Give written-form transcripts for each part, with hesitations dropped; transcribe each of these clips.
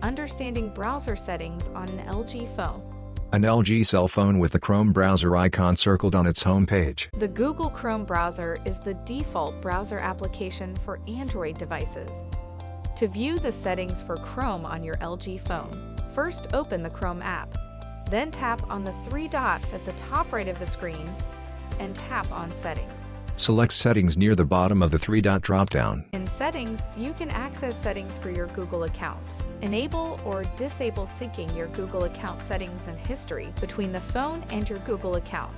Understanding browser settings on an LG phone. An LG cell phone with the Chrome browser icon circled on its home page. The Google Chrome browser is the default browser application for Android devices. To view the settings for Chrome on your LG phone, first open the Chrome app. Then tap on the three dots at the top right of the screen and tap on Settings. Select Settings near the bottom of the three-dot drop-down. In Settings, you can access settings for your Google account. Enable or disable syncing your Google account settings and history between the phone and your Google account,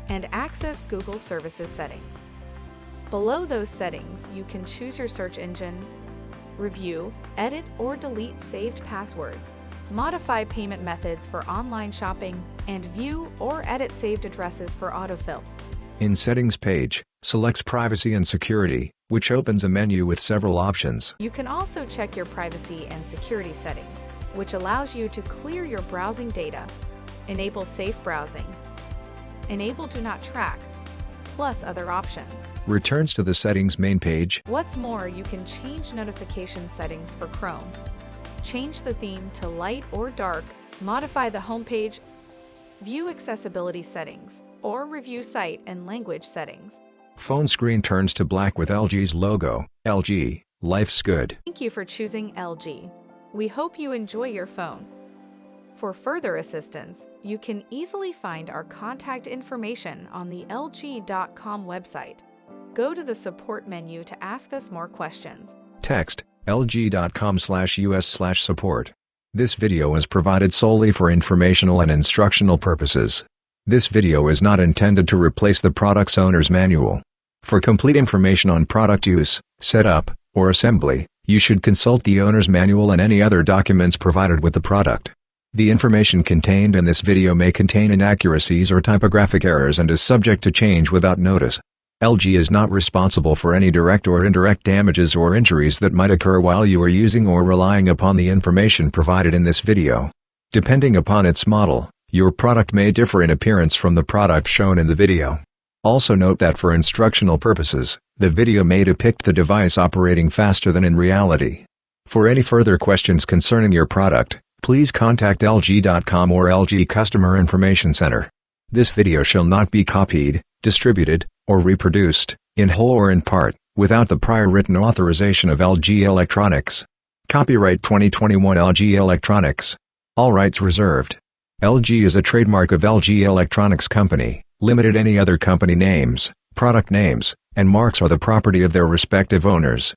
and access Google Services settings. Below those settings, you can choose your search engine, review, edit or delete saved passwords, modify payment methods for online shopping, and view or edit saved addresses for autofill. In Settings page, select Privacy and Security, which opens a menu with several options. You can also check your privacy and security settings, which allows you to clear your browsing data, enable safe browsing, enable Do Not Track, plus other options. Returns to the Settings main page. What's more, you can change notification settings for Chrome, change the theme to light or dark, modify the homepage, view accessibility settings, or review site and language settings. Phone screen turns to black with LG's logo. LG, life's good. Thank you for choosing LG. We hope you enjoy your phone. For further assistance, you can easily find our contact information on the LG.com website. Go to the support menu to ask us more questions. Text lg.com/us/support. This video is provided solely for informational and instructional purposes. This video is not intended to replace the product's owner's manual. For complete information on product use, setup, or assembly, you should consult the owner's manual and any other documents provided with the product. The information contained in this video may contain inaccuracies or typographic errors and is subject to change without notice. LG is not responsible for any direct or indirect damages or injuries that might occur while you are using or relying upon the information provided in this video. Depending upon its model, your product may differ in appearance from the product shown in the video. Also note that for instructional purposes, the video may depict the device operating faster than in reality. For any further questions concerning your product, please contact LG.com or LG Customer Information Center. This video shall not be copied, distributed, or reproduced, in whole or in part, without the prior written authorization of LG Electronics. Copyright 2021 LG Electronics. All rights reserved. LG is a trademark of LG Electronics Company, Limited. Any other company names, product names, and marks are the property of their respective owners.